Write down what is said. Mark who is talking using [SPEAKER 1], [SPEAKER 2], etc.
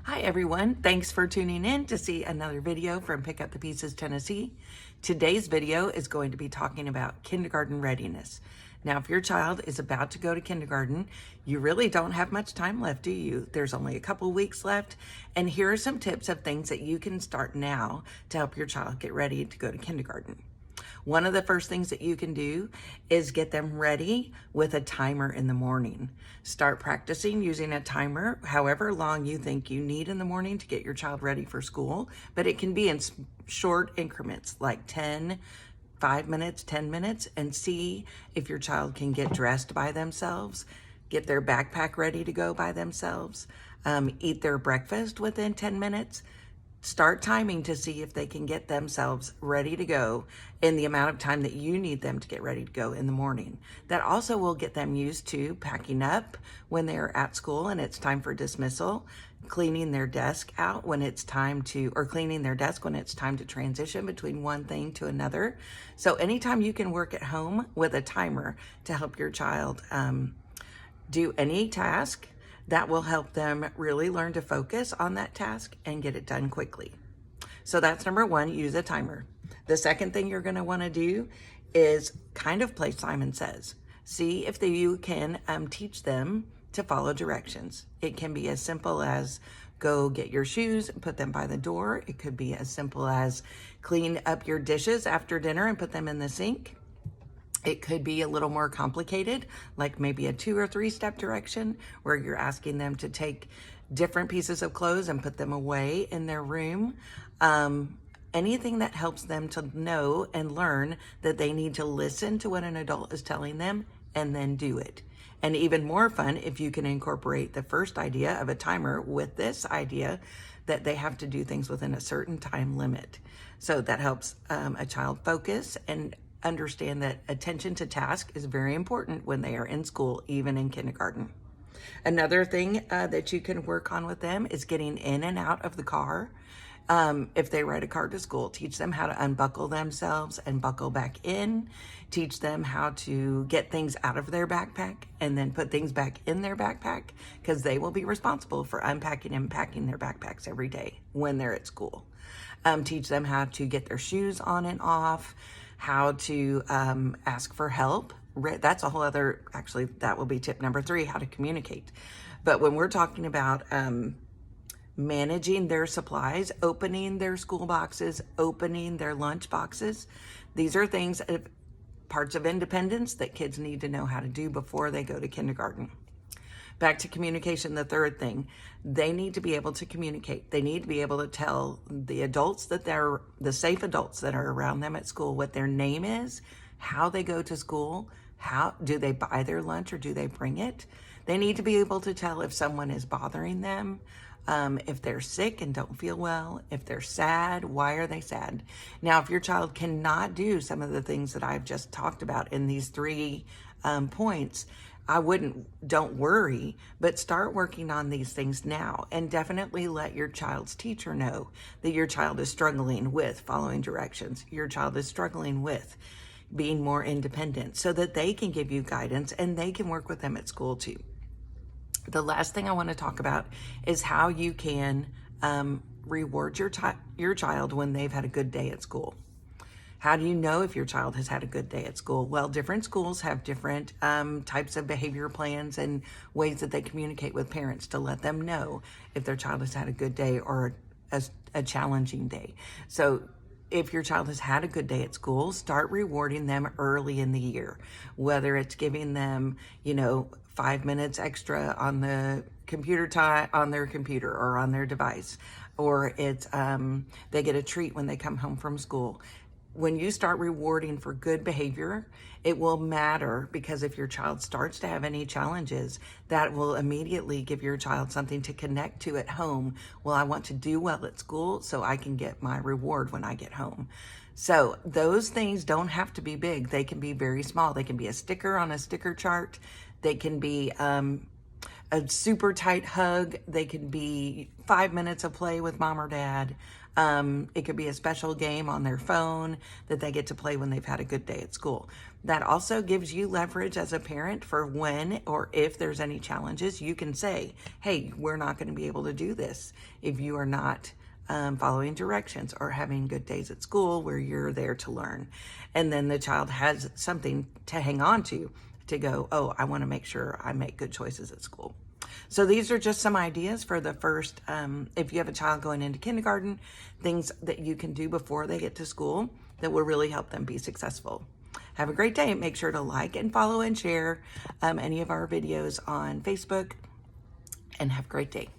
[SPEAKER 1] Hi everyone, thanks for tuning in to see another video from Pick Up the Pieces Tennessee. Today's video is going to be talking about kindergarten readiness. Now, if your child is about to go to kindergarten, you really don't have much time left, do you? There's only a couple weeks left, and here are some tips of things that you can start now to help your child get ready to go to kindergarten. One of the first things that you can do is get them ready with a timer in the morning. Start practicing using a timer, however long you think you need in the morning to get your child ready for school, but it can be in short increments, like 5 minutes, 10 minutes, and see if your child can get dressed by themselves, get their backpack ready to go by themselves, eat their breakfast within 10 minutes. Start timing to see if they can get themselves ready to go in the amount of time that you need them to get ready to go in the morning. That also will get them used to packing up when they're at school and it's time for dismissal, cleaning their desk out when it's time to, or cleaning their desk when it's time to transition between one thing to another. So anytime you can work at home with a timer to help your child do any task, that will help them really learn to focus on that task and get it done quickly. So that's number one, use a timer. The second thing you're going to want to do is kind of play Simon Says. See if you can teach them to follow directions. It can be as simple as go get your shoes and put them by the door. It could be as simple as clean up your dishes after dinner and put them in the sink. It could be a little more complicated, like maybe a 2 or 3 step direction where you're asking them to take different pieces of clothes and put them away in their room. Anything that helps them to know and learn that they need to listen to what an adult is telling them and then do it. And even more fun if you can incorporate the first idea of a timer with this idea that they have to do things within a certain time limit. So that helps a child focus and understand that attention to task is very important when they are in school, even in kindergarten. Another thing that you can work on with them is getting in and out of the car. If they ride a car to school, teach them how to unbuckle themselves and buckle back in. Teach them how to get things out of their backpack and then put things back in their backpack, because they will be responsible for unpacking and packing their backpacks every day when they're at school. Teach them how to get their shoes on and off, how to ask for help. That's a whole other, actually, that will be tip number 3, how to communicate. But when we're talking about managing their supplies, opening their school boxes, opening their lunch boxes, these are things, parts of independence that kids need to know how to do before they go to kindergarten. Back to communication, the third thing, they need to be able to communicate. They need to be able to tell the adults that they're the safe adults that are around them at school what their name is, how they go to school, how do they buy their lunch or do they bring it. They need to be able to tell if someone is bothering them, if they're sick and don't feel well, if they're sad, why are they sad? Now, if your child cannot do some of the things that I've just talked about in these 3 points, don't worry, but start working on these things now, and definitely let your child's teacher know that your child is struggling with following directions. Your child is struggling with being more independent so that they can give you guidance and they can work with them at school too. The last thing I want to talk about is how you can reward your child when they've had a good day at school. How do you know if your child has had a good day at school? Well, different schools have different types of behavior plans and ways that they communicate with parents to let them know if their child has had a good day or a challenging day. So if your child has had a good day at school, start rewarding them early in the year, whether it's giving them, 5 minutes extra on the computer time, on their computer or on their device, or it's they get a treat when they come home from school. When you start rewarding for good behavior, it will matter, because if your child starts to have any challenges, that will immediately give your child something to connect to at home. Well, I want to do well at school so I can get my reward when I get home. So those things don't have to be big. They can be very small. They can be a sticker on a sticker chart. They can be a super tight hug. They could be 5 minutes of play with mom or dad. It could be a special game on their phone that they get to play when they've had a good day at school. That also gives you leverage as a parent for when or if there's any challenges. You can say, hey, we're not going to be able to do this if you are not following directions or having good days at school where you're there to learn. And then the child has something to hang on to go, oh, I want to make sure I make good choices at school. So these are just some ideas for the first, if you have a child going into kindergarten, things that you can do before they get to school that will really help them be successful. Have a great day. Make sure to like and follow and share any of our videos on Facebook, and have a great day.